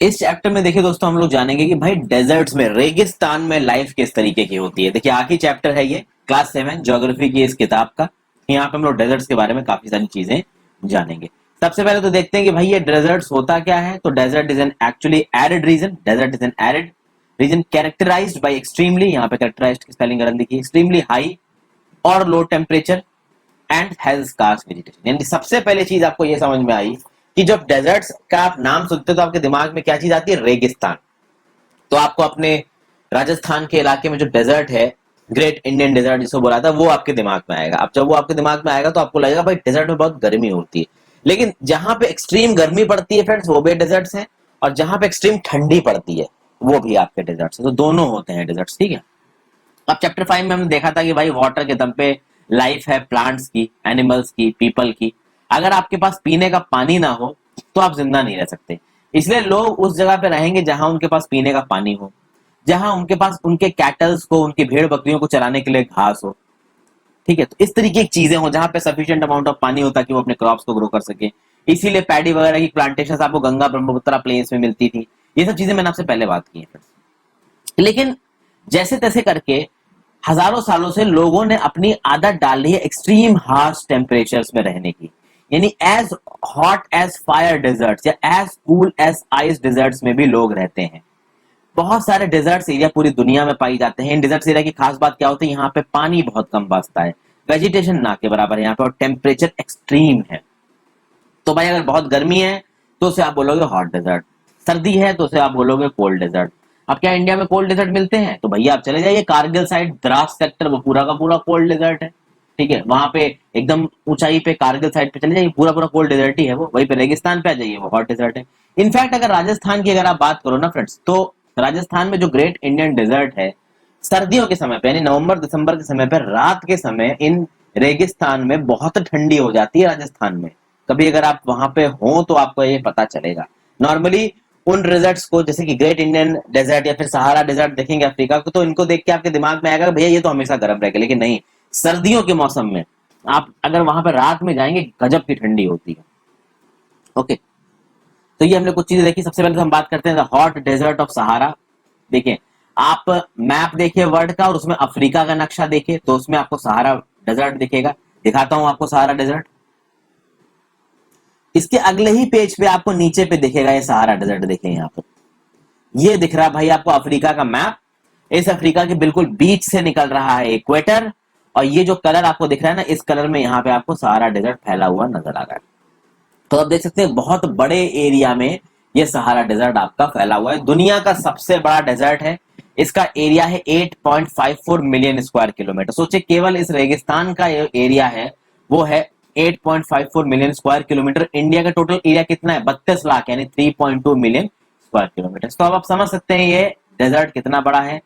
इस चैप्टर में देखिए दोस्तों हम लोग जानेंगे कि भाई डेजर्ट्स में, रेगिस्तान में लाइफ किस तरीके की होती है। देखिए आखिरी चैप्टर है ये क्लास 7 ज्योग्राफी की इस किताब का। यहाँ पे हम लोग डेजर्ट्स के बारे में काफी सारी चीजें जानेंगे। सबसे पहले तो देखते हैं कि भाई ये डेजर्ट्स होता क्या है। तो desert is an actually arid region. Desert is an arid region characterized by extremely, यहाँ पे कैरेक्टराइज्ड की स्पेलिंग गलत लिखी है, एक्सट्रीमली हाई और low temperature and has scarce vegetation. यानी सबसे पहले चीज आपको ये समझ में आई कि जब डेजर्ट्स का आप नाम सुनते हो तो आपके दिमाग में क्या चीज आती है? रेगिस्तान। तो आपको अपने राजस्थान के इलाके में जो डेजर्ट है, ग्रेट इंडियन डेजर्ट जिसको बोला था, वो आपके दिमाग में आएगा। अब जब वो आपके दिमाग में आएगा तो आपको लगेगा भाई डेजर्ट में बहुत गर्मी होती है। लेकिन जहां पे एक्सट्रीम गर्मी पड़ती है फ्रेंड्स, वो भी डेजर्ट्स हैं, और जहां पे एक्सट्रीम ठंडी पड़ती है वो भी आपके डेजर्ट्स हैं। तो दोनों होते हैं डेजर्ट्स, ठीक है। अब चैप्टर 5 में हमने देखा था कि भाई वाटर के दम पे लाइफ है, प्लांट्स की, एनिमल्स की, पीपल की। अगर आपके पास पीने का पानी ना हो तो आप जिंदा नहीं रह सकते। इसलिए लोग उस जगह पे रहेंगे जहां उनके पास पीने का पानी हो, जहां उनके पास उनके कैटल्स को, उनकी भेड़ बकरियों को चराने के लिए घास हो, ठीक है। तो इस तरीके की चीजें हो जहां पे सफिशिएंट अमाउंट ऑफ पानी होता कि वो अपने क्रॉप्स को ग्रो कर सके। इसीलिए पैडी वगैरह की प्लांटेशन आपको गंगा ब्रह्मपुत्र प्लेन्स में मिलती थी। ये सब चीजें मैंने आपसे पहले बात की है। लेकिन जैसे तैसे करके हजारों सालों से लोगों ने अपनी आदत डाल ली है एक्सट्रीम हार्श टेम्परेचर्स में रहने की। यानी as hot as fire deserts या as cool as ice deserts में भी लोग रहते हैं। बहुत सारे डेजर्ट्स एरिया पूरी दुनिया में पाई जाते हैं। इन डेजर्ट्स एरिया की खास बात क्या होती है? यहाँ पे पानी बहुत कम बरसता है, वेजिटेशन ना के बराबर है यहाँ पे, और टेम्परेचर एक्सट्रीम है। तो भाई अगर बहुत गर्मी है तो उसे आप बोलोगे हॉट डेजर्ट, सर्दी है तो उसे आप बोलोगे कोल्ड डेजर्ट। अब क्या इंडिया में कोल्ड डेजर्ट मिलते हैं? तो भैया आप चले जाइए कारगिल साइड, द्रास सेक्टर, वो पूरा का पूरा कोल्ड डेजर्ट है, ठीक है। वहां पे एकदम ऊंचाई पे कारगिल साइड पे चले जाइए, पूरा पूरा कोल्ड डेजर्ट ही है वो। वहीं पे रेगिस्तान पे आ जाइए, वो हॉट डेजर्ट है। इनफैक्ट अगर राजस्थान की अगर आप बात करो ना फ्रेंड्स, तो राजस्थान में जो ग्रेट इंडियन डेजर्ट है, सर्दियों के समय पे यानी नवंबर दिसंबर के समय पे रात के समय इन रेगिस्तान में बहुत ठंडी हो जाती है राजस्थान में। कभी अगर आप वहां पे हो तो आपको ये पता चलेगा। नॉर्मली उन डेजर्ट्स को, जैसे कि ग्रेट इंडियन डेजर्ट या फिर सहारा डेजर्ट देखेंगे अफ्रीका को, तो इनको देख के आपके दिमाग में आएगा भैया ये तो हमेशा गर्म रहेगा। लेकिन नहीं, सर्दियों के मौसम में आप अगर वहां पर रात में जाएंगे, गजब की ठंडी होती है। ओके, तो ये हमने कुछ चीजें देखी। सबसे पहले तो हम बात करते हैं हॉट डेजर्ट ऑफ सहारा। देखिए आप मैप देखिए वर्ल्ड का, और उसमें अफ्रीका का नक्शा देखिए तो उसमें आपको सहारा डेजर्ट दिखेगा। दिखाता हूं आपको सहारा डेजर्ट। इसके अगले ही पेज पे आपको नीचे पे दिखेगा ये सहारा डेजर्ट। देखिए यहाँ पर ये दिख रहा है भाई आपको अफ्रीका का मैप। इस अफ्रीका के बिल्कुल बीच से निकल रहा है इक्वेटर, और ये जो कलर आपको दिख रहा है ना, इस कलर में यहाँ पे आपको सहारा डेजर्ट फैला हुआ नजर आ रहा है। तो आप देख सकते हैं बहुत बड़े एरिया में ये सहारा डेजर्ट आपका फैला हुआ है। दुनिया का सबसे बड़ा डेजर्ट है। इसका एरिया है 8.54 मिलियन स्क्वायर किलोमीटर। सोचिए केवल इस रेगिस्तान का एरिया है वो है 8.54 मिलियन स्क्वायर किलोमीटर। इंडिया का टोटल एरिया कितना है? 32 लाख, यानी 3.2 मिलियन स्क्वायर किलोमीटर। तो अब आप समझ सकते हैं ये डेजर्ट कितना बड़ा है।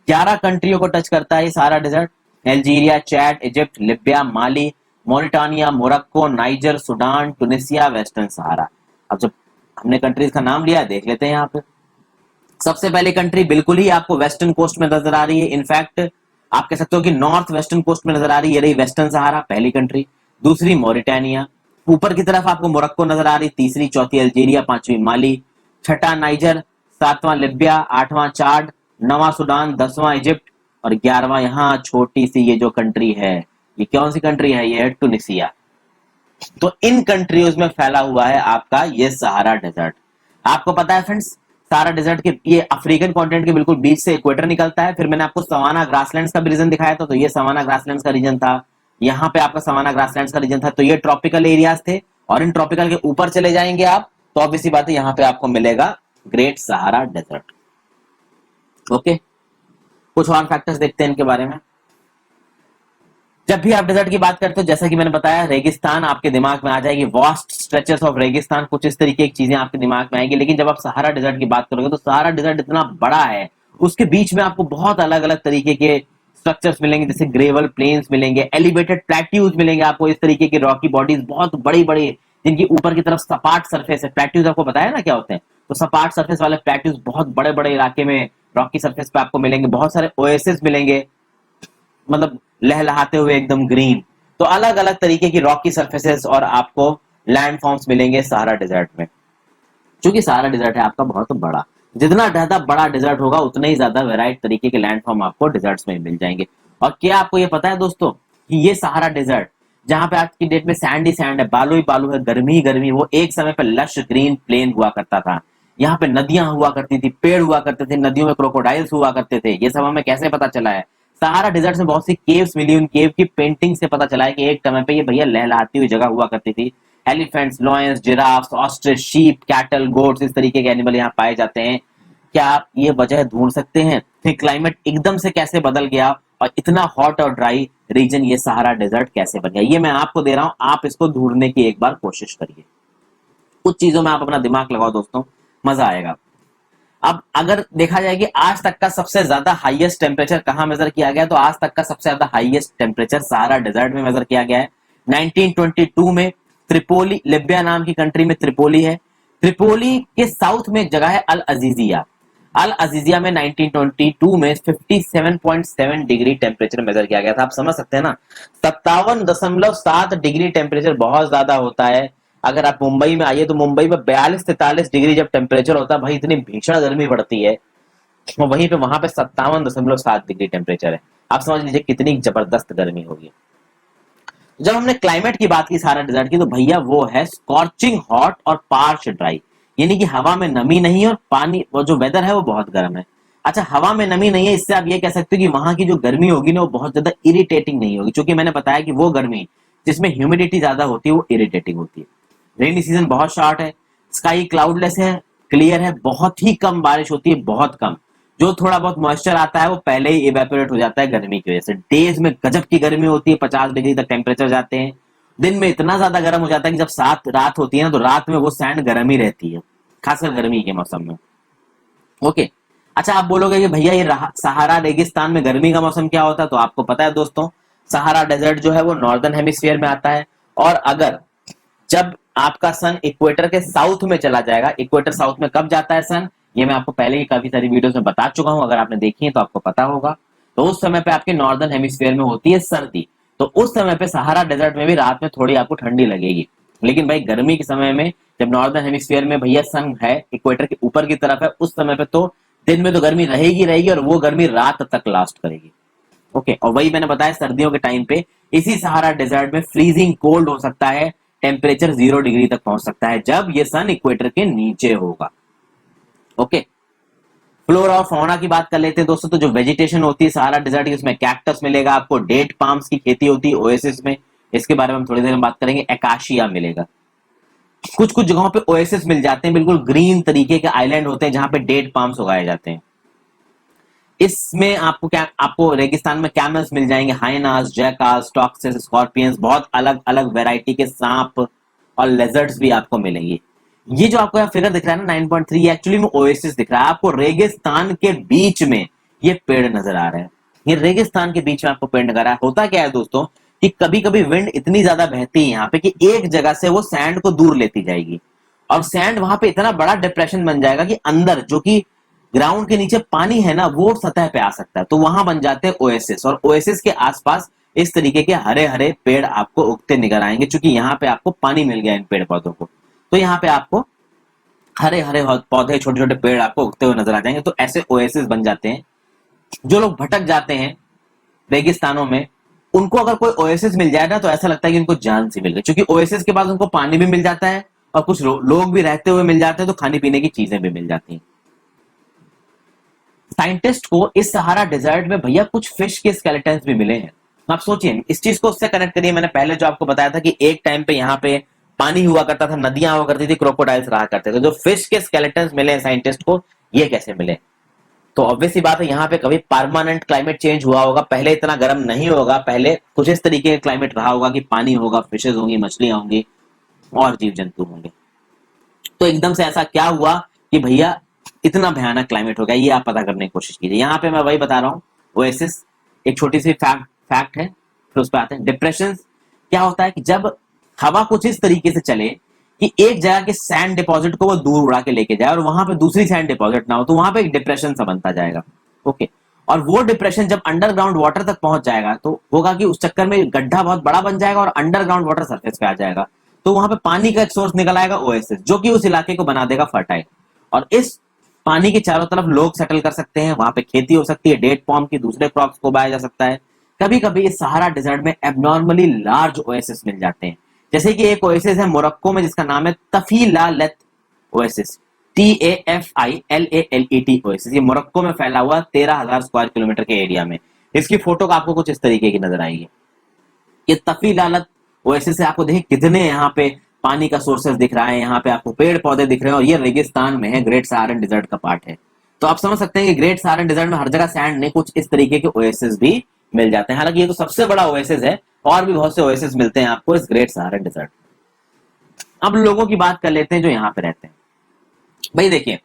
11 कंट्रियों को टच करता है ये सारा desert. Algeria, Chad, Egypt, Libya, Mali, Mauritania, Morocco, Niger, Sudan, Tunisia, Western Sahara. अब जब हमने कंट्रीज का नाम लिया, देख लेते हैं यहाँ पे। सबसे पहली कंट्री बिल्कुल ही आपको वेस्टर्न कोस्ट में नजर आ रही है। इनफैक्ट आप कह सकते हो कि नॉर्थ वेस्टर्न कोस्ट में नजर आ रही है, ये रही वेस्टर्न सहारा, पहली कंट्री। दूसरी मोरिटानिया, ऊपर की तरफ आपको मोरक्को नजर आ रही, तीसरी, चौथी अल्जीरिया, पांचवी माली, छठा नाइजर, सातवां लिबिया, आठवां चाड, नवां सूडान, 10वां इजिप्ट, और 11वां यहाँ छोटी सी ये जो कंट्री है, ये कौन सी कंट्री है? ये है टूनिसिया। तो इन कंट्रीज में फैला हुआ है आपका ये सहारा डेजर्ट। आपको पता है फ्रेंड्स, सहारा डेजर्ट के ये अफ्रीकन कॉन्टिनेंट के बिल्कुल बीच से इक्वेटर निकलता है। फिर मैंने आपको सवाना ग्रासलैंड्स का भी रीजन दिखाया था, तो ये सवाना ग्रासलैंड्स का रीजन था। यहाँ पे आपका सवाना ग्रासलैंड्स का रीजन था। तो ये ट्रॉपिकल एरियाज थे, और इन ट्रॉपिकल के ऊपर चले जाएंगे आप तो ऑब्वियसली बात है यहाँ पे आपको मिलेगा ग्रेट सहारा डेजर्ट। ओके, कुछ और फैक्टर्स देखते हैं इनके बारे में। जब भी आप डेजर्ट की बात करते हो, जैसा कि मैंने बताया, रेगिस्तान आपके दिमाग में आ जाएगी, वास्ट स्ट्रेचेस ऑफ रेगिस्तान, कुछ इस तरीके की चीजें आपके दिमाग में आएगी। लेकिन जब आप सहारा डेजर्ट की बात करोगे तो सहारा डेजर्ट इतना बड़ा है, उसके बीच में आपको बहुत अलग अलग तरीके के स्ट्रक्चर्स मिलेंगे, जैसे ग्रेवल प्लेन्स मिलेंगे, एलिवेटेड प्लेट्यूज मिलेंगे आपको, इस तरीके की रॉकी बॉडीज बहुत बड़ी बड़ी, जिनकी ऊपर की तरफ सपाट सरफेस है। प्लेट्यूज आपको बताया ना क्या होते हैं, तो सपाट सरफेस वाले प्लेट्यूज बहुत बड़े बड़े इलाके में रॉकी सरफेस पे आपको मिलेंगे। बहुत सारे ओएसिस मिलेंगे, मतलब लहलहाते हुए एकदम ग्रीन। तो अलग अलग तरीके की रॉकी सरफेसेस और आपको लैंड फॉर्म्स मिलेंगे सहारा डेजर्ट में। क्योंकि सहारा डेजर्ट है आपका बहुत बड़ा। जितना ज्यादा बड़ा डेजर्ट होगा उतने ही ज्यादा वेराइट तरीके के लैंडफॉर्म आपको डेजर्ट्स में मिल जाएंगे। और क्या आपको ये पता है दोस्तों कि ये सहारा डेजर्ट जहां पे आज की डेट में सैंड ही सैंड है, बालू ही बालू है, गर्मी ही गर्मी, वो एक समय पे लश ग्रीन प्लेन हुआ करता था। यहाँ पे नदियां हुआ करती थी, पेड़ हुआ करते थे, नदियों में क्रोकोडाइल्स हुआ करते थे। ये सब हमें कैसे पता चला है? सहारा डिजर्ट में बहुत सी केव्स मिली, उन केव की पेंटिंग से पता चला है कि एक समय पे ये भैया लहलहाती हुई जगह हुआ करती थी। Elephants, lions, giraffes, ostrich, sheep, cattle, goats, इस तरीके के एनिमल यहाँ पाए जाते हैं। क्या आप ये वजह ढूंढ सकते हैं कि क्लाइमेट एकदम से कैसे बदल गया और इतना हॉट और ड्राई रीजन ये सहारा डेजर्ट कैसे बन गया? ये मैं आपको दे रहा हूं, आप इसको ढूंढने की एक बार कोशिश करिए। कुछ चीजों में आप अपना दिमाग लगाओ दोस्तों, मजा आएगा। अब अगर देखा जाए कि आज तक का सबसे ज्यादा हाईएस्ट टेम्परेचर कहां मेजर किया गया, तो आज तक का सबसे ज्यादा हाईएस्ट टेम्परेचर सहारा डेजर्ट में मेजर किया गया है। 1922 में त्रिपोली, लिबिया नाम की कंट्री में त्रिपोली है। त्रिपोली के साउथ में एक जगह है अल अजीजिया। अल अजीजिया में 1922 में 57.7 डिग्री टेम्परेचर मेजर किया गया था। आप समझ सकते हैं ना, 57.7 डिग्री टेम्परेचर बहुत ज्यादा होता है। अगर आप मुंबई में आइए तो मुंबई में 42-43 डिग्री जब टेम्परेचर होता है, भाई इतनी भीषण गर्मी पड़ती है, तो वहीं पे वहां पे 57.7 डिग्री टेम्परेचर है। आप समझ लीजिए कितनी जबरदस्त गर्मी होगी। जब हमने क्लाइमेट की बात की सहारा डेजर्ट की, तो भैया वो है स्कॉर्चिंग हॉट और पार्श ड्राई, यानी कि हवा में नमी नहीं है और पानी, वो जो वेदर है वो बहुत गर्म है। अच्छा, हवा में नमी नहीं है, इससे आप ये कह सकते हो कि वहां की जो गर्मी होगी ना वो बहुत ज्यादा इरिटेटिंग नहीं होगी, क्योंकि मैंने बताया कि वो गर्मी जिसमें ह्यूमिडिटी ज्यादा होती है वो इरिटेटिंग होती है। रेनी सीजन बहुत शॉर्ट है, स्काई क्लाउडलेस है, क्लियर है, बहुत ही कम बारिश होती है, बहुत कम। जो थोड़ा बहुत मॉइस्चर आता है वो पहले ही इवेपोरेट हो जाता है गर्मी की वजह से। डेज में गजब की गर्मी होती है, 50 डिग्री तक टेम्परेचर जाते हैं। दिन में इतना ज्यादा गर्म हो जाता है कि जब सात रात होती है ना, तो रात में वो सैंड गर्म ही रहती है, खासकर गर्मी के मौसम में। ओके। अच्छा, आप बोलोगे कि भैया ये सहारा रेगिस्तान में गर्मी का मौसम क्या होता है, तो आपको पता है दोस्तों, सहारा डेजर्ट जो है वो नॉर्दर्न हेमिस्फीयर में आता है। और अगर जब आपका सन इक्वेटर के साउथ में चला जाएगा, इक्वेटर साउथ में कब जाता है सन, ये मैं आपको पहले ही काफी सारी वीडियोस में बता चुका हूं, अगर आपने देखी है तो आपको पता होगा। तो उस समय पे आपके नॉर्दर्न हेमिस्फीयर में होती है सर्दी, तो उस समय पे सहारा डेजर्ट में भी रात में थोड़ी आपको ठंडी लगेगी। लेकिन भाई गर्मी के समय में जब नॉर्दर्न हेमिस्फीयर में भैया सन है, इक्वेटर के ऊपर की तरफ है, उस समय पे तो दिन में तो गर्मी रहेगी रहेगी और वो गर्मी रात तक लास्ट करेगी। ओके। और वही मैंने बताया सर्दियों के टाइम पे इसी सहारा डेजर्ट में फ्रीजिंग कोल्ड हो सकता है, टेम्परेचर 0 डिग्री तक पहुंच सकता है जब ये सन इक्वेटर के नीचे होगा। ओके। फ्लोरा और फौना की बात कर लेते हैं दोस्तों। तो जो वेजिटेशन होती है सहारा डेजर्ट की, उसमें कैक्टस मिलेगा आपको, डेट पाम्स की खेती होती है ओएसिस में, इसके बारे में हम थोड़ी देर में बात करेंगे। एकाशिया मिलेगा, कुछ कुछ जगहों पे ओएसिस मिल जाते हैं, बिल्कुल ग्रीन तरीके के आइलैंड होते हैं जहां पे डेट पाम्स उगाए जाते हैं। इसमें आपको क्या, आपको रेगिस्तान में कैमल्स मिल जाएंगे, हाइनास, जैकास, टॉक्सिस, स्कॉर्पियंस, बहुत अलग अलग वैरायटी के सांप और लेजर्ड्स भी आपको मिलेंगे। ये जो आपको यहाँ फिगर दिख रहा है ना 9.3, ये एक्चुअली में ओएसिस दिख रहा है आपको। रेगिस्तान के बीच में ये पेड़ नजर आ रहे हैं, ये रेगिस्तान के बीच में आपको पेड़ नजर आ रहा है। होता क्या है दोस्तों कि कभी कभी विंड इतनी ज्यादा बहती है यहाँ पे कि एक जगह से वो सैंड को दूर लेती जाएगी, और सैंड वहां पे इतना बड़ा डिप्रेशन बन जाएगा कि अंदर जो कि ग्राउंड के नीचे पानी है ना वो सतह पे आ सकता है, तो वहां बन जाते हैं ओएसिस। और ओएसिस के आसपास इस तरीके के हरे हरे पेड़ आपको उगते निकल आएंगे, क्योंकि यहाँ पे आपको पानी मिल गया इन पेड़ पौधों को, तो यहाँ पे आपको हरे हरे पौधे, छोटे छोटे पेड़ आपको उगते हुए नजर आ जाएंगे। तो ऐसे ओएसिस बन जाते हैं। जो लोग भटक जाते हैं रेगिस्तानों में, उनको अगर कोई ओएसिस मिल जाए ना तो ऐसा लगता है कि उनको जान सी मिल गई, क्योंकि ओएसिस के बाद उनको पानी भी मिल जाता है और कुछ लोग भी रहते हुए मिल जाते हैं, तो खाने पीने की चीजें भी मिल जाती हैं। साइंटिस्ट को इस सहारा डेजर्ट में भैया कुछ फिश के स्केलेटन्स भी मिले हैं। आप सोचिए, इस चीज को उससे कनेक्ट करिए। मैंने पहले जो आपको बताया था कि एक टाइम पे यहाँ पे पानी हुआ करता था, नदियां हुआ करती थी, क्रोकोडाइल्स रहा करते थे, जो फिश के स्केलेटन्स मिले हैं साइंटिस्ट को, ये कैसे मिले? तो ऑब्वियस सी बात है, यहाँ पे कभी परमानेंट क्लाइमेट चेंज हुआ होगा, पहले इतना गर्म नहीं होगा, पहले कुछ इस तरीके का क्लाइमेट रहा होगा कि पानी होगा, फिशेज होंगी, मछलियां होंगी और जीव जंतु होंगे। तो एकदम से ऐसा क्या हुआ कि भैया इतना भयानक क्लाइमेट हो गया, ये आप पता करने की कोशिश कीजिए। यहाँ पे मैं वही बता रहा हूँ, ओएसिस एक छोटी सी फैक्ट है, फिर उस पर आते हैं। डिप्रेशन क्या होता है कि जब हवा कुछ इस तरीके से चले कि एक जगह के सैंड डिपॉजिट को वो दूर उड़ा के लेके जाए और वहां पे दूसरी सैंड डिपॉजिट ना हो, तो वहां पे एक डिप्रेशन सा बनता जाएगा। ओके। और वो डिप्रेशन जब अंडरग्राउंड वाटर तक पहुंच जाएगा तो होगा कि उस चक्कर में गड्ढा बहुत बड़ा बन जाएगा और अंडरग्राउंड वाटर सरफेस पे आ जाएगा। तो वहां पे पानी का एक सोर्स निकल आएगा ओएसिस, जो कि उस इलाके को बना देगा फर्टाइल। और इस पानी के चारों तरफ लोग सेटल कर सकते हैं, वहां पे खेती हो सकती है, डेट पॉम की, दूसरे क्रॉप्स को उगाया जा सकता है। कभी कभी इस सहारा डेजर्ट में एबनॉर्मली लार्ज ओएसिस मिल जाते हैं, जैसे कि एक ओएसिस है मोरक्को में जिसका नाम है तफीलालत ओएसिस, TAFILALET ओएसिस। ये मोरक्को में फैला हुआ 13,000 स्क्वायर किलोमीटर के एरिया में। इसकी फोटो आपको कुछ इस तरीके की नजर आएगी। ये तफीलालत ओएसिस से आपको देखिए कितने यहाँ पे पानी का सोर्सेस दिख रहा है, यहाँ पे आपको पेड़ पौधे दिख रहे हैं, और ये रेगिस्तान में है, ग्रेट सहारन डिजर्ट का पार्ट है। तो आप समझ सकते हैं कि ग्रेट सहारन डिजर्ट में हर जगह सैंड नहीं, कुछ इस तरीके के ओएसिस भी मिल जाते हैं। हालांकि ये तो सबसे बड़ा ओएसिस है, और भी बहुत से ओएसिस मिलते हैं आपको इस ग्रेट सहारन डिजर्ट। अब लोगों की बात कर लेते हैं जो यहाँ पे रहते हैं। भाई देखिए,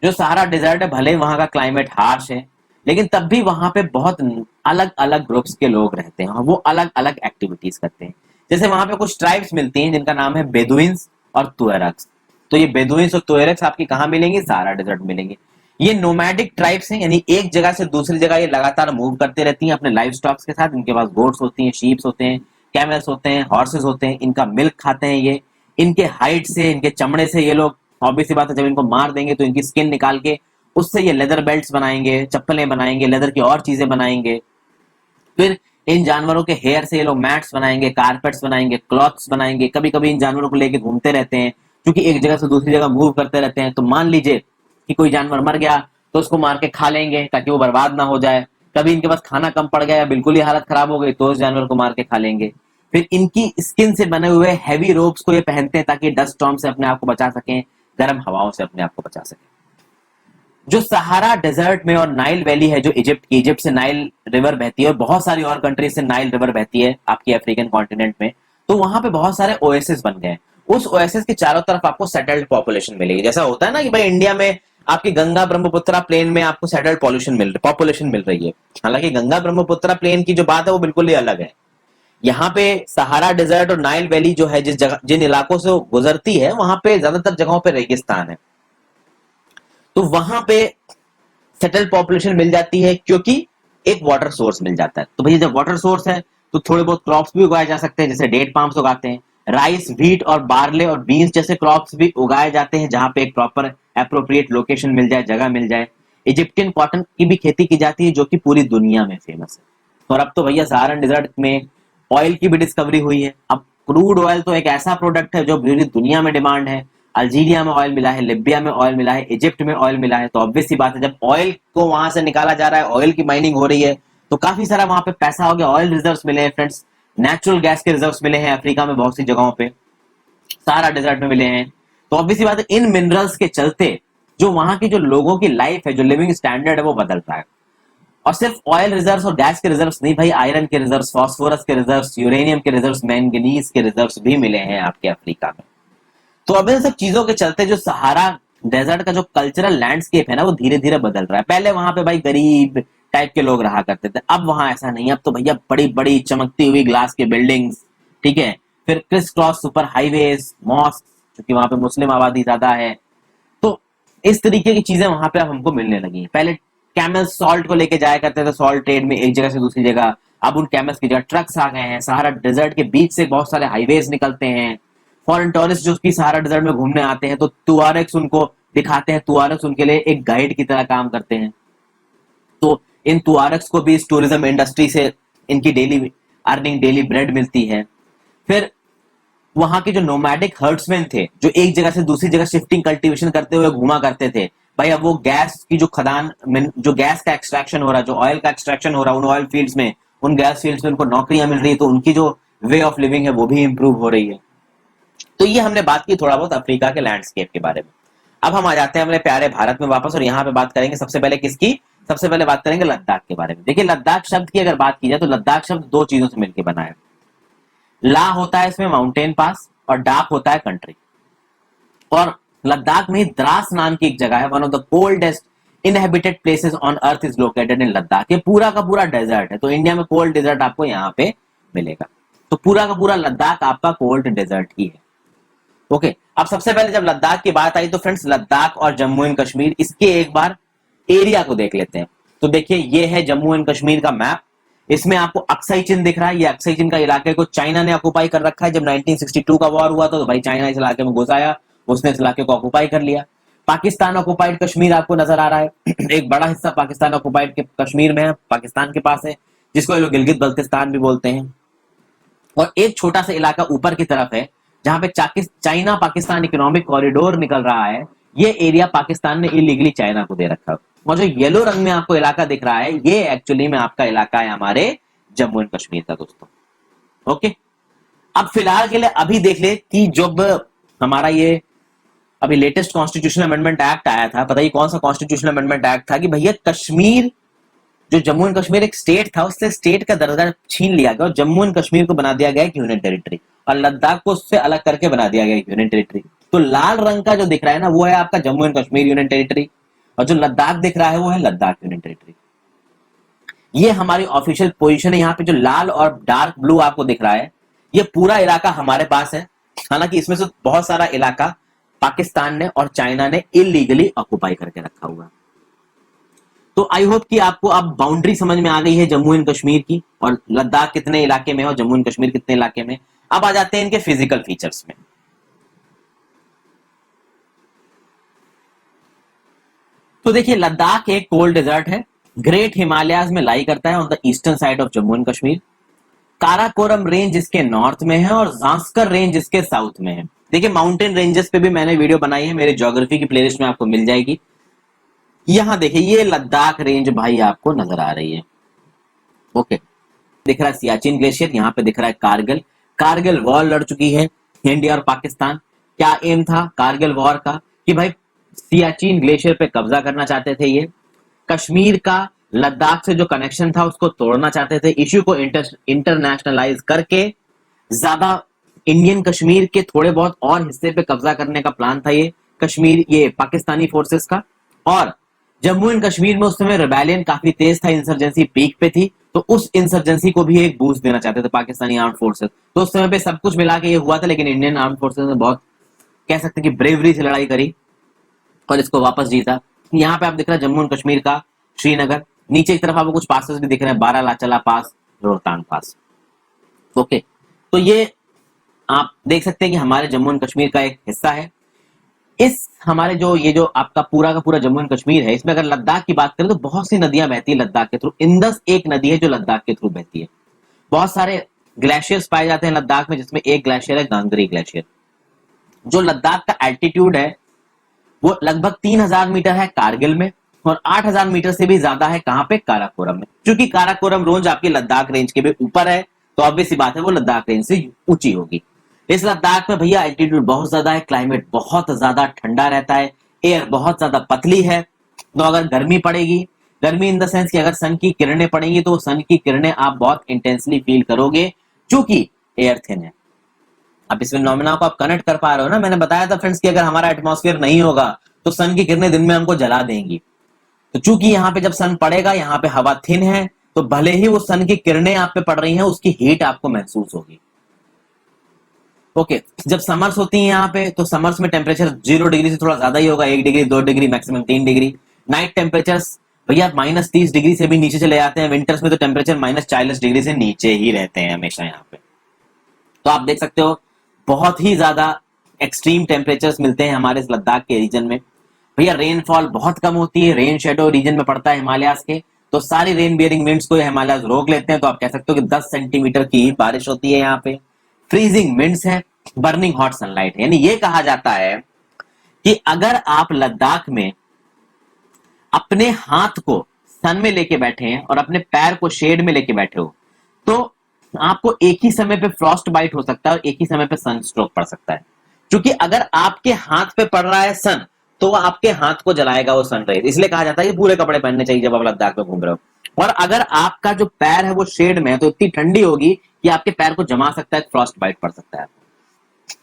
जो सहारा डिजर्ट है, भले वहां का क्लाइमेट हार्श है, लेकिन तब भी वहां पे बहुत अलग अलग ग्रुप्स के लोग रहते हैं, और वो अलग अलग एक्टिविटीज करते हैं। जैसे वहां पे कुछ ट्राइब्स मिलती हैं जिनका नाम है बेदुइन्स और तुएरक्स। तो ये बेदुइन्स और तुएरक्स आपकी कहाँ मिलेंगे? सहारा डिजर्ट मिलेंगे। ये नोमैडिक ट्राइब्स हैं, यानी एक जगह से दूसरी जगह ये लगातार मूव करते रहती हैं अपने लाइफ स्टॉक्स के साथ। इनके पास गोट्स होती हैं, शीप्स होते हैं, कैमल्स होते हैं, हॉर्सेस होते हैं, इनका मिल्क खाते हैं ये। इनके हाइट से, इनके चमड़े से ये लोग, ऑब्वियस सी बात है, जब इनको मार देंगे तो इनकी स्किन निकाल के उससे ये लेदर बेल्ट्स बनाएंगे, चप्पलें बनाएंगे, लेदर की और चीजें बनाएंगे। फिर इन जानवरों के हेयर से ये लोग मैट्स बनाएंगे, कारपेट्स बनाएंगे, क्लॉथ्स बनाएंगे। कभी कभी इन जानवरों को लेके घूमते रहते हैं, क्योंकि एक जगह से दूसरी जगह मूव करते रहते हैं। तो मान लीजिए कि कोई जानवर मर गया तो उसको मार के खा लेंगे ताकि वो बर्बाद ना हो जाए। कभी इनके पास खाना कम पड़ गया या बिल्कुल ही हालत खराब हो गई तो उस जानवर को मार के खा लेंगे। फिर इनकी स्किन से बने हुए हैवी रोप्स को ये पहनते हैं ताकि डस्ट स्टॉर्म से अपने आप को बचा सकें, गर्म हवाओं से अपने आप को बचा सकें। जो सहारा डेजर्ट में और नाइल वैली है जो इजिप्ट की, इजिप्ट से नाइल रिवर बहती है, और बहुत सारी और कंट्रीज से नाइल रिवर बहती है आपकी अफ्रीकन कॉन्टिनेंट में। तो वहां पे बहुत सारे ओएसिस बन गए हैं। उस ओएसिस के चारों तरफ आपको सेटल्ड पॉपुलेशन मिलेगी। जैसा होता है ना कि भाई इंडिया में आपकी गंगा ब्रह्मपुत्रा प्लेन में आपको सेटल्ड पॉपुलेशन मिल रही है। हालांकि गंगा ब्रह्मपुत्रा प्लेन की जो बात है वो बिल्कुल ही अलग है। यहाँ पे सहारा डेजर्ट और नाइल वैली जो है, जिस जगह जिन इलाकों से गुजरती है, वहां पे ज्यादातर जगहों पे रेगिस्तान है। तो वहां पे सेटल पॉपुलेशन मिल जाती है क्योंकि एक वाटर सोर्स मिल जाता है। तो भैया जब वाटर सोर्स है तो थोड़े बहुत क्रॉप्स भी उगाए जा सकते हैं, जैसे डेट पाम्स उगाते हैं, राइस, व्हीट और बार्ले और बीन्स जैसे क्रॉप्स भी उगाए जाते हैं, जहां पे एक प्रॉपर एप्रोप्रिएट लोकेशन मिल जाए, जगह मिल जाए। इजिप्टियन कॉटन की भी खेती की जाती है जो कि पूरी दुनिया में फेमस है। और अब तो भैया सहारन डिजर्ट में ऑयल की भी डिस्कवरी हुई है। अब क्रूड ऑयल तो एक ऐसा प्रोडक्ट है जो पूरी दुनिया में डिमांड है। अल्जीरिया में ऑयल मिला है, लिबिया में ऑयल मिला है, इजिप्ट में ऑयल मिला है। तो ऑब्वियस सी बात है, जब ऑयल को वहां से निकाला जा रहा है, ऑयल की माइनिंग हो रही है, तो काफी सारा वहां पे पैसा हो गया। ऑयल रिजर्व्स मिले हैं फ्रेंड्स, नेचुरल गैस के रिजर्व्स मिले हैं अफ्रीका में बहुत सी जगहों पे, सहारा डेजर्ट में मिले हैं। तो ऑब्वियस सी बात है, इन मिनरल्स के चलते जो वहां की जो लोगों की लाइफ है, जो लिविंग स्टैंडर्ड है, वो बदल रहा है। और सिर्फ ऑयल रिजर्व्स और गैस के रिजर्व्स नहीं भाई, आयरन के रिजर्व्स, फास्फोरस के रिजर्व्स, यूरेनियम के रिजर्व्स, मैंगनीज के रिजर्व्स भी मिले हैं आपके अफ्रीका में। तो अब इन सब चीजों के चलते जो सहारा डेजर्ट का जो कल्चरल लैंडस्केप है ना, वो धीरे धीरे बदल रहा है। पहले वहां पे भाई गरीब टाइप के लोग रहा करते थे, अब वहां ऐसा नहीं। अब तो भैया बड़ी बड़ी चमकती हुई ग्लास की बिल्डिंग्स, ठीक है, फिर criss cross super highways, mosque, क्योंकि वहां पे मुस्लिम आबादी ज्यादा है। तो इस तरीके की चीजें वहां पे अब हमको मिलने लगी। पहले कैमल सॉल्ट को लेके जाया करते थे सॉल्ट ट्रेड में एक जगह से दूसरी जगह, अब उन कैमल्स की जगह ट्रक्स आ गए हैं। सहारा डेजर्ट के बीच से बहुत सारे हाईवेज निकलते हैं। फॉरेन टूरिस्ट जो कि सहारा डेजर्ट में घूमने आते हैं तो तुआरेक्स उनको दिखाते हैं, तुआरेक्स उनके लिए एक गाइड की तरह काम करते हैं। तो इन तुआरेक्स को भी इस टूरिज्म इंडस्ट्री से इनकी डेली अर्निंग, डेली ब्रेड मिलती है। फिर वहां के जो नोमैडिक हर्ड्समैन थे, जो एक जगह से दूसरी जगह शिफ्टिंग कल्टीवेशन करते हुए घुमा करते थे, भाई अब वो गैस की जो खदान में जो गैस का एक्सट्रैक्शन हो रहा है, जो ऑयल का एक्सट्रैक्शन हो रहा है, उन ऑयल फील्ड्स में, उन गैस फील्ड्स में उनको नौकरियां मिल रही है, तो उनकी जो वे ऑफ लिविंग है वो भी इंप्रूव हो रही है। तो ये हमने बात की थोड़ा बहुत अफ्रीका के लैंडस्केप के बारे में। अब हम आ जाते हैं अपने प्यारे भारत में वापस, और यहाँ पे बात करेंगे सबसे पहले किसकी? सबसे पहले बात करेंगे लद्दाख के बारे में। देखिए, लद्दाख शब्द की अगर बात की जाए तो लद्दाख शब्द दो चीजों से मिलकर बना है। ला होता है इसमें माउंटेन पास, और डाक होता है कंट्री। और लद्दाख में द्रास नाम की एक जगह है, one of the coldest inhabited places on earth is located in Ladakh. ये पूरा का पूरा डेजर्ट है, तो इंडिया में कोल्ड डेजर्ट आपको यहाँ पे मिलेगा। तो पूरा का पूरा लद्दाख आपका कोल्ड डेजर्ट ही है। ओके, अब सबसे पहले जब लद्दाख की बात आई तो फ्रेंड्स, लद्दाख और जम्मू एंड कश्मीर, इसके एक बार एरिया को देख लेते हैं। तो देखिए, ये है जम्मू एंड कश्मीर का मैप। इसमें आपको अक्साई चिन दिख रहा है, ये अक्साई चिन का इलाके को चाइना ने ऑक्युपाई कर रखा है। जब 1962 का वॉर हुआ था तो भाई चाइना इस इलाके में घुस आया, उसने इस इलाके को ऑक्युपाई कर लिया। पाकिस्तान ऑक्युपाइड कश्मीर आपको नजर आ रहा है एक बड़ा हिस्सा पाकिस्तान ऑक्युपाइड के कश्मीर में है, पाकिस्तान के पास है, जिसको ये लोग गिलगित बल्तिस्तान भी बोलते हैं। और एक छोटा सा इलाका ऊपर की तरफ है जहां पे चाइना पाकिस्तान इकोनॉमिक कॉरिडोर निकल रहा है, ये एरिया पाकिस्तान ने इलीगली चाइना को दे रखा है। और जो येलो रंग में आपको इलाका दिख रहा है ये एक्चुअली में आपका इलाका है हमारे जम्मू एंड कश्मीर का दोस्तों। ओके, अब फिलहाल के लिए अभी देख ले कि जब हमारा ये अभी लेटेस्ट कॉन्स्टिट्यूशनल अमेंडमेंट एक्ट आया था, पता ही कौन सा कॉन्स्टिट्यूशनल अमेंडमेंट एक्ट था कि भैया कश्मीर, जो जम्मू एंड कश्मीर एक स्टेट था, उससे स्टेट का दर्जा छीन लिया गया और जम्मू एंड कश्मीर को बना दिया गया एक यूनियन टेरिटरी, और लद्दाख को उससे अलग करके बना दिया गया एक यूनियन टेरिटरी। तो लाल रंग का जो दिख रहा है ना वो है आपका Jammu and Kashmir union territory, और जो लद्दाख दिख रहा है वो है लद्दाख यूनियन टेरिटरी। ये हमारी ऑफिशियल पोजीशन है। यहाँ पे जो लाल और डार्क ब्लू आपको दिख रहा है ये पूरा इलाका हमारे पास है, हालांकि इसमें से बहुत सारा इलाका पाकिस्तान ने और चाइना ने इलीगली ऑक्युपाई करके रखा हुआ। तो आई होप कि आपको अब बाउंड्री समझ में आ गई है जम्मू एंड कश्मीर की, और लद्दाख कितने इलाके में है और जम्मू एंड कश्मीर कितने इलाके में। अब आ जाते हैं इनके फिजिकल फीचर्स में। तो देखिए लद्दाख एक कोल्ड डेजर्ट है, ग्रेट हिमालयाज में लाई करता है on the eastern side of Jammu and Kashmir. Karakoram range इसके नॉर्थ में है और जास्कर रेंज इसके साउथ में है। देखिए माउंटेन रेंजेस पे भी मैंने वीडियो बनाई है, मेरे ज्योग्राफी की प्लेलिस्ट में आपको मिल जाएगी। यहां देखिए ये लद्दाख रेंज भाई आपको नजर आ रही है। ओके, दिख रहा है सियाचिन ग्लेशियर, यहाँ पे दिख रहा है कारगिल। कारगिल वॉर लड़ चुकी है इंडिया और पाकिस्तान। क्या एम था कारगिल वॉर का कि भाई सियाचिन ग्लेशियर पे कब्जा करना चाहते थे ये, कश्मीर का लद्दाख से जो कनेक्शन था उसको तोड़ना चाहते थे, इश्यू को इंटरनेशनलाइज करके ज्यादा इंडियन कश्मीर के थोड़े बहुत और हिस्से पे कब्जा करने का प्लान था ये कश्मीर, ये पाकिस्तानी फोर्सेस का। और जम्मू एंड कश्मीर में उस समय रिबेलियन काफी तेज था, इंसर्जेंसी पीक पे थी, तो उस इंसर्जेंसी को भी एक बूस्ट देना चाहते थे पाकिस्तानी आर्म फोर्सेस। तो उस समय पे सब कुछ मिला के ये हुआ था, लेकिन इंडियन आर्म फोर्सेस ने बहुत कह सकते हैं कि ब्रेवरी से लड़ाई करी और इसको वापस जीता। यहाँ पे आप दिख रहा है जम्मू एंड कश्मीर का श्रीनगर, नीचे की तरफ आपको कुछ पासेस भी दिख रहे हैं, बारालाचला पास, रोहतांग पास। ओके, तो ये आप देख सकते हैं कि हमारे जम्मू एंड कश्मीर का एक हिस्सा है। इस हमारे जो ये जो आपका पूरा का पूरा जम्मू एंड कश्मीर है, इसमें अगर लद्दाख की बात करें तो बहुत सी नदियां बहती है लद्दाख के थ्रू। इंदस एक नदी है जो लद्दाख के थ्रू बहती है। बहुत सारे ग्लेशियर्स पाए जाते हैं लद्दाख में, जिसमें एक ग्लेशियर है गांगरी ग्लेशियर। जो लद्दाख का एल्टीट्यूड है वो लगभग 3000 मीटर है कारगिल में, और 8000 मीटर से भी ज्यादा है कहां पे, काराकोरम में। क्योंकि काराकोरम रेंज आपकी लद्दाख रेंज के भी ऊपर है, तो ऑब्वियस सी बात है वो लद्दाख रेंज से ऊंची होगी। इस लद्दाख में भैया एल्टीट्यूड बहुत ज्यादा है, क्लाइमेट बहुत ज्यादा ठंडा रहता है, एयर बहुत ज्यादा पतली है। तो अगर गर्मी पड़ेगी, गर्मी इन द सेंस कि अगर सन की किरणें पड़ेंगी तो सन की किरणें आप बहुत इंटेंसली फील करोगे, क्योंकि एयर थिन है। अब इस फिनोमेना को आप कनेक्ट कर पा रहे हो ना, मैंने बताया था फ्रेंड्स कि अगर हमारा एटमॉस्फेयर नहीं होगा तो सन की किरणें दिन में हमको जला देंगी। तो चूंकि यहाँ पे जब सन पड़ेगा, यहाँ पे हवा थिन है, तो भले ही वो सन की किरणें आप पे पड़ रही हैं, उसकी हीट आपको महसूस होगी। ओके, जब समर्स होती है यहाँ पे, तो समर्स में टेम्परेचर 0 डिग्री से थोड़ा ज्यादा ही होगा, 1 degree 2 degree maximum 3 degree. Night temperatures भैया -30 डिग्री से भी नीचे चले जाते हैं। विंटर्स में तो टेम्परेचर -40 डिग्री से नीचे ही रहते हैं हमेशा यहाँ पे। तो आप देख सकते हो बहुत ही ज्यादा एक्सट्रीम टेम्परेचर्स मिलते हैं हमारे इस लद्दाख के रीजन में। भैया रेनफॉल बहुत कम होती है, रेन शेडो रीजन में पड़ता है हिमालयास के, तो सारी रेन बियरिंग विंड्स को हिमालयास रोक लेते हैं। तो आप कह सकते हो कि 10 सेंटीमीटर की बारिश होती है यहाँ पे। फ्रीजिंग विंड्स है, बर्निंग हॉट सनलाइट है। यानी ये कहा जाता है कि अगर आप लद्दाख में अपने हाथ को सन में लेके बैठे हैं और अपने पैर को शेड में लेके बैठे हो, तो आपको एक ही समय पे फ्रॉस्ट बाइट हो सकता है और एक ही समय पे सन स्ट्रोक पड़ सकता है। क्योंकि अगर आपके हाथ पे पड़ रहा है सन, तो वो आपके हाथ को जलाएगा वो सन रेज। इसलिए कहा जाता है कि पूरे कपड़े पहनने चाहिए जब आप लद्दाख में घूम रहे हो। और अगर आपका जो पैर है वो शेड में है, तो इतनी ठंडी होगी कि आपके पैर को जमा सकता है, फ्रॉस्ट बाइट पड़ सकता है।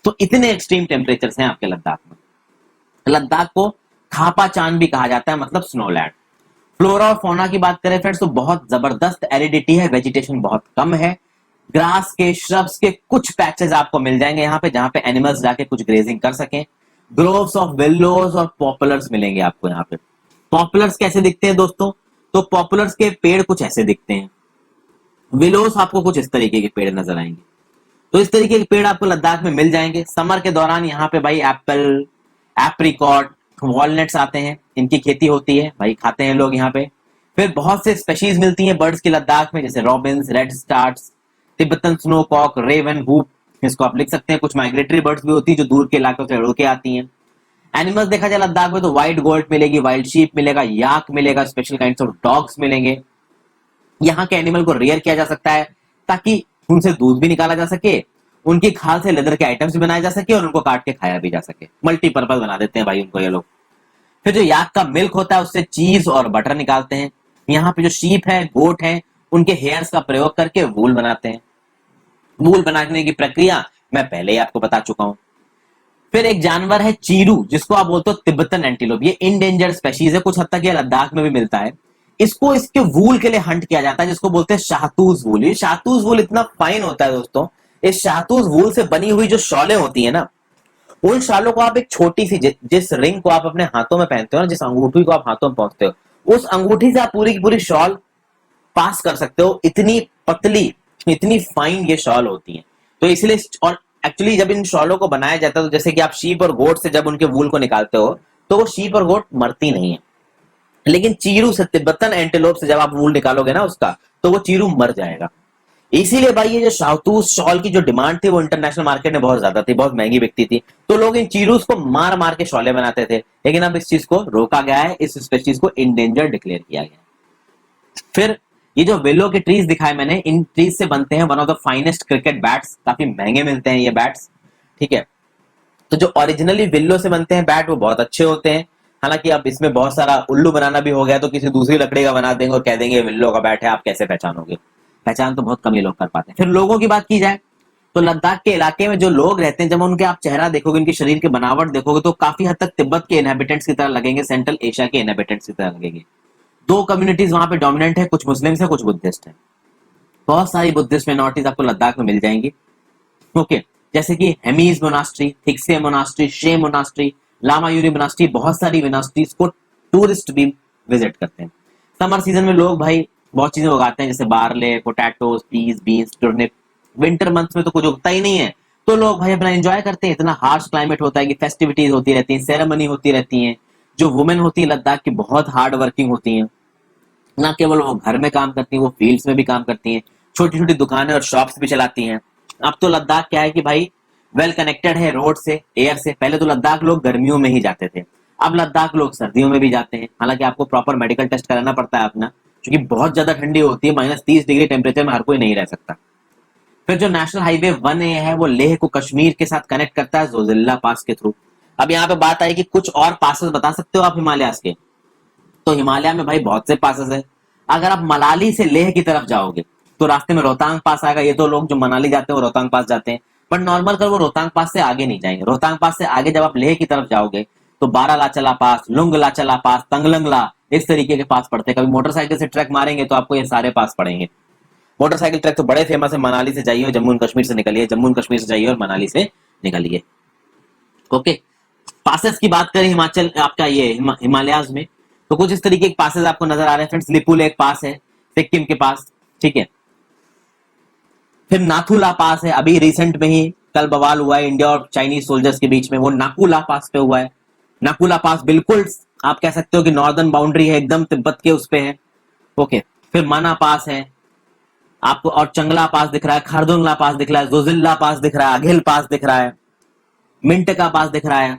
तो इतने एक्सट्रीम टेम्परेचर्स हैं आपके लद्दाख में। लद्दाख को खापा चांद भी कहा जाता है, मतलब स्नोलैंड। फ्लोरा और फौना की बात करें फ्रेंड्स, तो बहुत जबरदस्त एरिडिटी है, वेजिटेशन बहुत कम है। ग्रास के, श्रब्स के कुछ पैचेस आपको मिल जाएंगे यहाँ पे, जहां पे एनिमल्स जाके कुछ ग्रेजिंग कर सकें। ग्रोव्स ऑफ विलोज और पॉपुलर्स मिलेंगे आपको यहाँ पे। पॉपुलर्स कैसे दिखते हैं दोस्तों? तो पॉपुलर्स के पेड़ कुछ ऐसे दिखते हैं, विलोस आपको कुछ इस तरीके के पेड़ नजर आएंगे। तो इस तरीके के पेड़ आपको लद्दाख में मिल जाएंगे। समर के दौरान यहाँ पे भाई एप्पल, एप्रिकॉट, वॉलनट्स आते हैं, इनकी खेती होती है भाई, खाते हैं लोग यहाँ पे। फिर बहुत से स्पेशीज मिलती हैं बर्ड्स के लद्दाख में, जैसे robins, redstarts, Tibetan snowcock, raven, hoopoe, इसको आप लिख सकते हैं। कुछ माइग्रेटरी बर्ड्स भी होती है जो दूर के इलाकों से उड़ के आती हैं। एनिमल्स देखा जाए लद्दाख में तो व्हाइट गोल्ड मिलेगी, वाइल्ड शीप मिलेगा, याक मिलेगा, स्पेशल काइंड्स ऑफ डॉग्स मिलेंगे। यहाँ के एनिमल को रेयर किया जा सकता है ताकि उनसे दूध भी निकाला जा सके, उनकी खाल से लेदर के आइटम्स भी बनाए जा सके और उनको काट के खाया भी जा सके। मल्टीपर्पज बना देते हैं भाई उनको ये लोग। फिर जो याक का मिल्क होता है उससे चीज और बटर निकालते हैं। यहाँ पे जो शीप है, गोट है, उनके हेयर्स का प्रयोग करके वूल बनाते हैं। वूल बनाने की प्रक्रिया मैं पहले ही आपको बता चुका हूं। फिर एक जानवर है चीरू, जिसको आप बोलते हो तिब्बतन एंटीलोप। ये इंडेंजर्ड स्पेशीज है, कुछ हद तक ये लद्दाख में भी मिलता है। इसको इसके वूल के लिए हंट किया जाता है, जिसको बोलते हैं शाहतूज वूल। ये शाहतूज वूल इतना फाइन होता है दोस्तों, इस शाहतूज वूल से बनी हुई जो शॉलें होती है ना, उन शालों को आप एक छोटी सी जिस रिंग को आप अपने हाथों में पहनते हो ना, जिस अंगूठी को आप हाथों में पहनते हो, उस अंगूठी से आप पूरी की पूरी शॉल पास कर सकते हो। इतनी पतली, इतनी फाइन ये शॉल होती है। तो इसलिए, और एक्चुअली जब इन शॉलों को बनाया जाता है तो जैसे कि आप शीप और गोट से जब उनके वूल को निकालते हो तो वो शीप और गोट मरती नहीं है, लेकिन चीरू से, तिब्बतन एंटीलोप से जब आप वूल निकालोगे ना उसका, तो वो चीरू मर जाएगा। इसीलिए भाई ये जो शाहतूज शॉल की जो डिमांड थी वो इंटरनेशनल मार्केट में बहुत ज्यादा थी, बहुत महंगी बिकती थी। तो लोग इन चीरूज को मार मार के शॉले बनाते थे, लेकिन अब इस चीज को रोका गया है, इस स्पीशीज को इंडेंजर डिक्लेयर किया गया है। फिर ये जो विलो के ट्रीज दिखाए मैंने, इन ट्रीज से बनते हैं one of the finest cricket bats. काफी महंगे मिलते हैं ये बैट्स, ठीक है। तो जो ओरिजिनली विल्लो से बनते हैं बैट वो बहुत अच्छे होते हैं। हालांकि अब इसमें बहुत सारा उल्लू बनाना भी हो गया, तो किसी दूसरी लकड़ी का बना देंगे और कह देंगे विल्लो का बैट है, आप कैसे पहचानोगे? पहचान तो बहुत कम ही लोग कर पाते हैं। फिर लोगों की बात की जाए तो लद्दाख के इलाके में जो लोग रहते हैं, जब उनके आप चेहरा देखोगे, उनके शरीर की बनावट देखोगे, तो काफी हद तक तिब्बत के इनहेबिटेंट्स की तरह लगेंगे, सेंट्रल एशिया के इनहेबिटेंट्स की तरह लगेंगे। दो कम्युनिटीज वहां पे डोमिनेंट है, कुछ मुस्लिम्स है, कुछ बुद्धिस्ट है। बहुत सारी बुद्धिस्ट माइनॉरिटीज आपको लद्दाख में मिल जाएंगी, ओके। जैसे कि हेमीज मोनास्ट्री, थिक्से मोनास्ट्री, शे मोनास्ट्री, लामायूरी मोनास्ट्री, बहुत सारी मोनास्ट्रीज को टूरिस्ट भी विजिट करते हैं। समर सीजन में लोग भाई बहुत चीजें उगाते हैं, जैसे barley, potatoes, peas, beans, turnip. Winter months में तो कुछ उगता ही नहीं है, तो लोग भाई अपना एंजॉय करते हैं। इतना हार्श क्लाइमेट होता है कि फेस्टिविटीज होती रहती हैं, सेरेमनी होती रहती हैं। जो वुमेन होती है लद्दाख की बहुत हार्ड वर्किंग होती हैं, ना केवल वो घर में काम करती हैं, वो फील्ड्स में भी काम करती हैं, छोटी छोटी दुकानें और शॉप्स भी चलाती हैं। अब तो लद्दाख क्या है कि भाई वेल कनेक्टेड है रोड से, एयर से। पहले तो लद्दाख लोग गर्मियों में ही जाते थे, अब लद्दाख लोग सर्दियों में भी जाते हैं। हालांकि आपको प्रॉपर मेडिकल टेस्ट कराना पड़ता है अपना, क्योंकि बहुत ज्यादा ठंडी होती है, -30 डिग्री टेम्परेचर में हर कोई नहीं रह सकता। फिर जो नेशनल हाईवे 1A है वो लेह को कश्मीर के साथ कनेक्ट करता है जोजिल्ला पास के थ्रू। अब यहाँ पे बात आई कि कुछ और पासेस बता सकते हो आप हिमालय के, तो हिमालय में भाई बहुत से पासेस है। अगर आप मनाली से लेह की तरफ जाओगे तो रास्ते में रोहतांग पास आएगा। ये तो लोग जो मनाली जाते हैं वो रोहतांग पास जाते हैं, बट नॉर्मल कर वो रोहतांग पास से आगे नहीं जाएंगे। रोहतांग पास से आगे जब आप लेह की तरफ जाओगे तो बारालाचला पास, लुंगलाचला पास, तंगलंगला, इस तरीके के पास पड़ते हैं। कभी मोटरसाइकिल से ट्रैक मारेंगे तो आपको ये सारे पास पड़ेंगे। मोटरसाइकिल ट्रैक तो बड़े फेमस है, मनाली से जाइए और जम्मू एंड कश्मीर से निकलिए, जम्मू एंड कश्मीर से जाइए और मनाली से निकलिए, ओके। पासेस की बात करें हिमाचल आपका ये हिमालयाज में, तो कुछ इस तरीके के पासेस आपको नजर आ रहे हैं फ्रेंड्स। लिपुल एक पास है सिक्किम के पास, ठीक है। फिर नाथुला पास है, अभी रिसेंट में ही कल बवाल हुआ है इंडिया और चाइनीज सोल्जर्स के बीच में, वो नाकुला पास पे हुआ है। नाकुला पास बिल्कुल आप कह सकते हो कि नॉर्दर्न बाउंड्री है, एकदम तिब्बत के उस पे है, ओके। फिर माना पास है आपको, और चंगला पास दिख रहा है, खारदुंगला पास दिख रहा है, जोजिल्ला पास दिख रहा है, अघिल पास दिख रहा है, मिंटका पास दिख रहा है,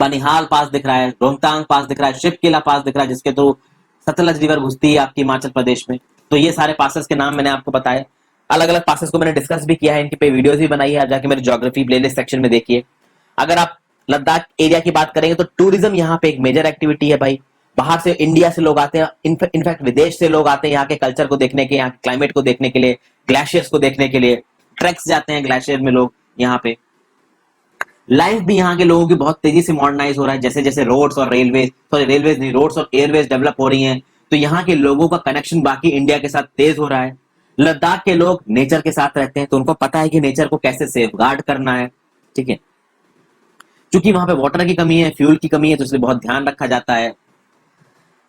बनिहाल पास दिख रहा है, रोहतांग पास दिख रहा है, शिवकिला पास दिख रहा है, जिसके थ्रू सतलज रिवर घुसती है आपकी हिमाचल प्रदेश में। तो ये सारे पासेस के नाम मैंने आपको बताए। अलग अलग पासेस को मैंने डिस्कस भी किया है, इनकी पे वीडियोस भी बनाई है, आप जाके मेरे ज्योग्राफी प्लेलिस्ट सेक्शन में देखिए। अगर आप लद्दाख एरिया की बात करेंगे तो टूरिज्म यहाँ पे एक मेजर एक्टिविटी है भाई। बाहर से, इंडिया से लोग आते हैं, इनफैक्ट विदेश से लोग आते हैं यहाँ के कल्चर को देखने के, यहाँ के क्लाइमेट को देखने के लिए, ग्लेशियर्स को देखने के लिए। ट्रैक्स जाते हैं ग्लेशियर में लोग यहाँ पे। लाइफ भी यहाँ के लोगों की बहुत तेजी से मॉडर्नाइज हो रहा है, जैसे जैसे रोड्स और रेलवे, सॉरी रेलवेज नहीं, रोड्स और एयरवेज डेवलप हो रही हैं, तो यहाँ के लोगों का कनेक्शन बाकी इंडिया के साथ तेज हो रहा है। लद्दाख के लोग नेचर के साथ रहते हैं, तो उनको पता है कि नेचर को कैसे सेफ गार्ड करना है, ठीक है। क्योंकि वहां पे वाटर की कमी है, फ्यूल की कमी है, तो इसलिए बहुत ध्यान रखा जाता है।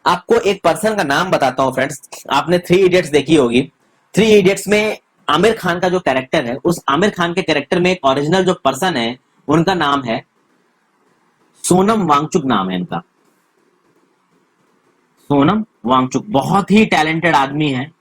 आपको एक पर्सन का नाम बताता हूँ फ्रेंड्स, आपने 3 इडियट्स देखी होगी। थ्री इडियट्स में आमिर खान का जो कैरेक्टर है, उस आमिर खान के कैरेक्टर में एक ओरिजिनल जो पर्सन है उनका नाम है सोनम वांगचुक, नाम है इनका सोनम वांगचुक। बहुत ही टैलेंटेड आदमी है।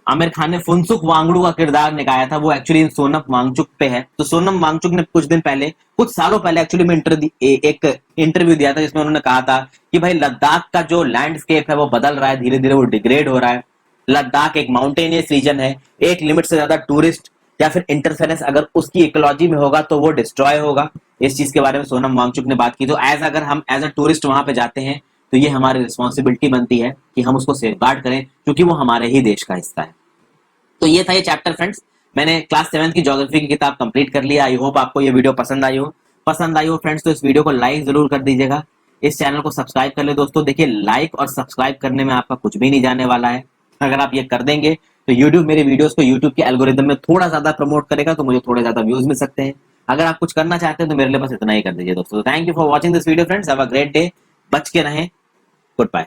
आमिर खान ने फुनसुक वांगडू का किरदार निभाया था, वो एक्चुअली सोनम वांगचुक पे है। तो सोनम वांगचुक ने कुछ दिन पहले, कुछ सालों पहले एक्चुअली में एक इंटरव्यू दिया था जिसमें उन्होंने कहा था कि भाई लद्दाख का जो लैंडस्केप है वो बदल रहा है, धीरे धीरे वो डिग्रेड हो रहा है। लद्दाख एक माउंटेनियस रीजन है, एक लिमिट से ज्यादा टूरिस्ट या फिर इंटरफेरेंस अगर उसकी इकोलॉजी में होगा तो वो डिस्ट्रॉय होगा। इस चीज के बारे में सोनम वांगचुक ने बात की। तो अगर हम एज अ टूरिस्ट वहां पे जाते हैं तो ये हमारी रिस्पॉन्सिबिलिटी बनती है कि हम उसको सेफगार्ड करें, क्योंकि वो हमारे ही देश का हिस्सा है। तो ये था ये चैप्टर फ्रेंड्स। मैंने क्लास 7 की ज्योग्राफी की किताब कंप्लीट कर लिया। आई होप आपको ये वीडियो पसंद आई हो फ्रेंड्स। तो इस वीडियो को लाइक जरूर कर दीजिएगा, इस चैनल को सब्सक्राइब कर ले दोस्तों। देखिए, लाइक और सब्सक्राइब करने में आपका कुछ भी नहीं जाने वाला है। अगर आप ये कर देंगे तो यूट्यूब मेरे वीडियोस को यूट्यूब के एल्गोरिदम में थोड़ा ज्यादा प्रमोट करेगा, तो मुझे थोड़े ज्यादा व्यूज मिल सकते हैं। अगर आप कुछ करना चाहते हैं तो मेरे लिए बस इतना ही कर दीजिए दोस्तों। Thank you for watching this video friends. Have a great day. बच के रहें। Good bye.